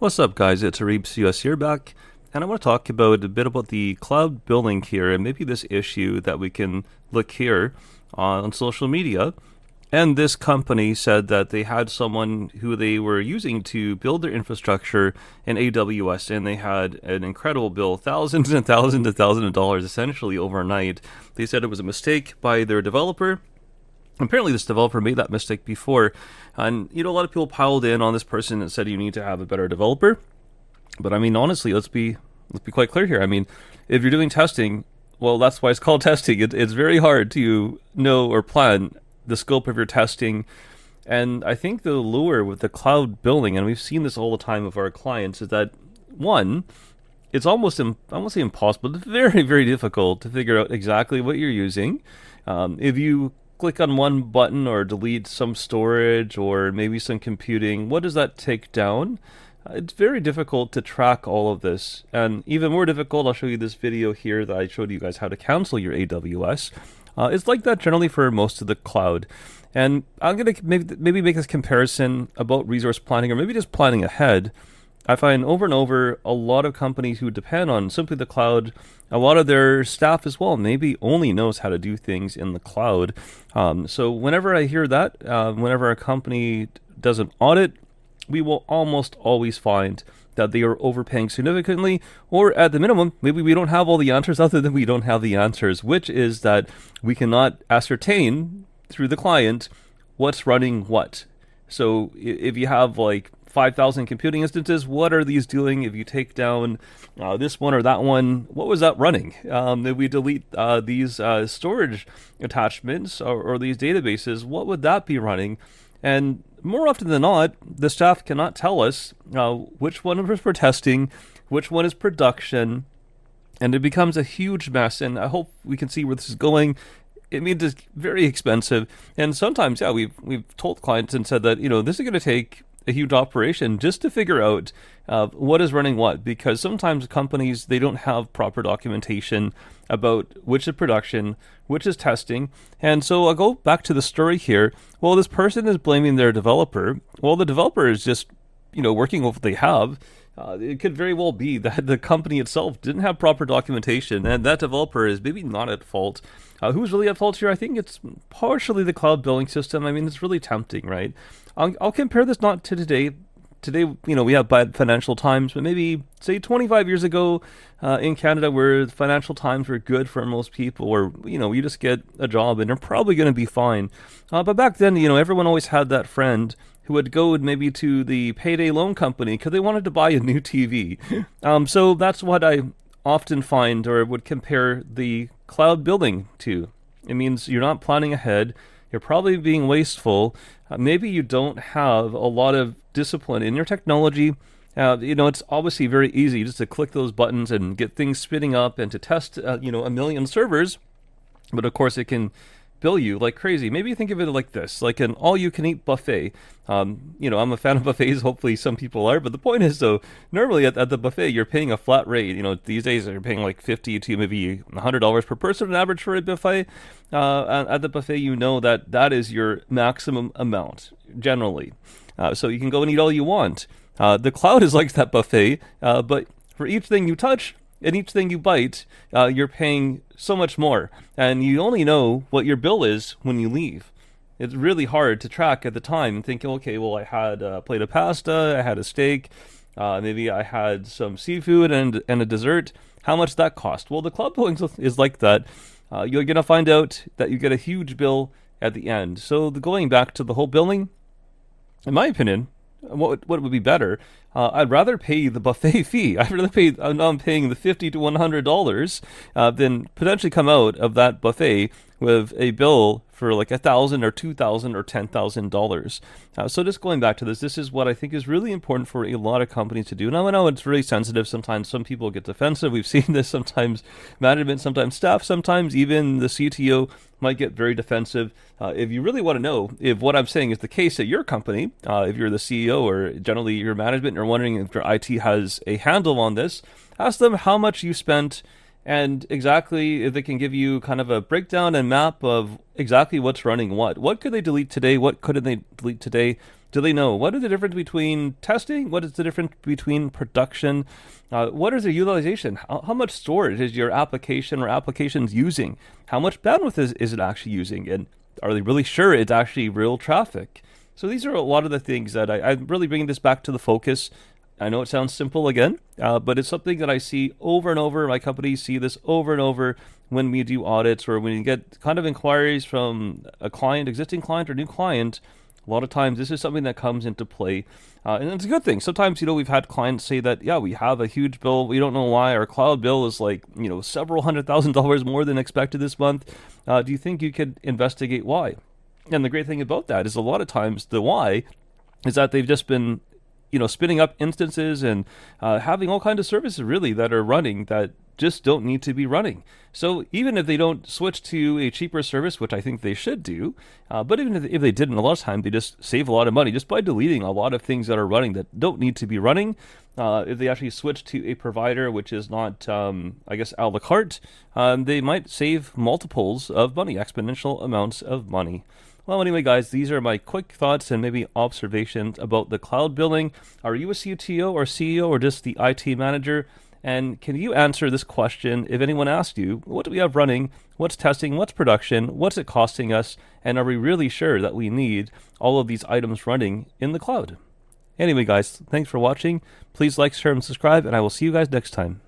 What's up, guys? It's Areebs US here back, and I want to talk about a bit about the cloud billing here, and maybe this issue that we can look here on social media. And this company said that they had someone who they were using to build their infrastructure in AWS, and they had an incredible bill, thousands and thousands and thousands of dollars, essentially overnight. They said it was a mistake by their developer. Apparently this developer made that mistake before, and a lot of people piled in on this person and said you need to have a better developer. But I mean, honestly, let's be quite clear here. I mean, if you're doing testing, well, that's why it's called testing. It's very hard to know or plan the scope of your testing. And I think the lure with the cloud billing, and we've seen this all the time with our clients, is that one, it's almost I won't say impossible, it's very, very difficult to figure out exactly what you're using. If you click on one button or delete some storage or maybe some computing, what does that take down? It's very difficult to track all of this, and even more difficult, I'll show you this video here that I showed you guys how to cancel your AWS. It's like that generally for most of the cloud, and I'm going to maybe make this comparison about resource planning or maybe just planning ahead. I find over and over a lot of companies who depend on simply the cloud, a lot of their staff as well maybe only knows how to do things in the cloud. So whenever I hear that, whenever a company does an audit, we will almost always find that they are overpaying significantly, or at the minimum, maybe we don't have all the answers other than we don't have the answers, which is that we cannot ascertain through the client what's running what. So if you have like 5,000 computing instances, what are these doing? If you take down this one or that one, what was that running? If we delete these storage attachments or these databases, what would that be running? And more often than not, the staff cannot tell us which one is for testing, which one is production, and it becomes a huge mess. And I hope we can see where this is going. It means it's very expensive, and sometimes, we've told clients and said that this is going to take a huge operation just to figure out what is running what, because sometimes companies, they don't have proper documentation about which is production, which is testing. And so I'll go back to the story here. Well, this person is blaming their developer. Well, the developer is just working with what they have. It could very well be that the company itself didn't have proper documentation, and that developer is maybe not at fault. Who's really at fault here? I think it's partially the cloud billing system. I mean, it's really tempting, right? I'll compare this not to today. Today, we have bad financial times, but maybe, say, 25 years ago in Canada, where financial times were good for most people, or, you just get a job and you're probably going to be fine. But back then, everyone always had that friend who would go maybe to the payday loan company because they wanted to buy a new TV. So that's what I often find or would compare the cloud billing to. It means you're not planning ahead. You're probably being wasteful. Maybe you don't have a lot of discipline in your technology. It's obviously very easy just to click those buttons and get things spinning up and to test, a million servers. But of course, it can bill you like crazy. Maybe think of it like this, like an all-you-can-eat buffet. I'm a fan of buffets. Hopefully some people are. But the point is, though, normally at the buffet, you're paying a flat rate. These days you're paying like $50 to maybe $100 per person on average for a buffet. At the buffet, that is your maximum amount, generally. So you can go and eat all you want. The cloud is like that buffet, but for each thing you touch and each thing you bite, you're paying so much more. And you only know what your bill is when you leave. It's really hard to track at the time and think, okay, well, I had a plate of pasta, I had a steak, maybe I had some seafood and a dessert. How much that cost? Well, the cloud billing is like that. You're going to find out that you get a huge bill at the end. So going back to the whole billing, in my opinion, what would be better? I'd rather pay the buffet fee. I'd rather pay. I'm paying the $50 to $100 than potentially come out of that buffet with a bill for like $1,000 or $2,000 or $10,000. So just going back to this is what I think is really important for a lot of companies to do. Now I know it's really sensitive. Sometimes some people get defensive. We've seen this sometimes management, sometimes staff, sometimes even the CTO might get very defensive. If you really want to know if what I'm saying is the case at your company, if you're the CEO or generally your management, and you're wondering if your IT has a handle on this, ask them how much you spent and exactly if they can give you kind of a breakdown and map of exactly what's running what could they delete today, what couldn't they delete today. Do they know what is the difference between testing, what is the difference between production, what is the utilization, how much storage is your application or applications using, how much bandwidth is it actually using, and are they really sure it's actually real traffic? So these are a lot of the things that I'm really bringing this back to the focus. I know it sounds simple again, but it's something that I see over and over. My companies see this over and over when we do audits or when you get kind of inquiries from a client, existing client or new client. A lot of times this is something that comes into play, and it's a good thing. Sometimes, we've had clients say that, yeah, we have a huge bill. We don't know why. Our cloud bill is like, several $100,000 more than expected this month. Do you think you could investigate why? And the great thing about that is a lot of times the why is that they've just been spinning up instances and having all kinds of services really that are running that just don't need to be running. So even if they don't switch to a cheaper service, which I think they should do, but even if they didn't, a lot of time they just save a lot of money just by deleting a lot of things that are running that don't need to be running. If they actually switch to a provider which is not, I guess, a la carte, they might save multiples of money, exponential amounts of money. Well, anyway, guys, these are my quick thoughts and maybe observations about the cloud billing. Are you a CTO or CEO or just the IT manager? And can you answer this question if anyone asked you, what do we have running? What's testing? What's production? What's it costing us? And are we really sure that we need all of these items running in the cloud? Anyway, guys, thanks for watching. Please like, share, and subscribe, and I will see you guys next time.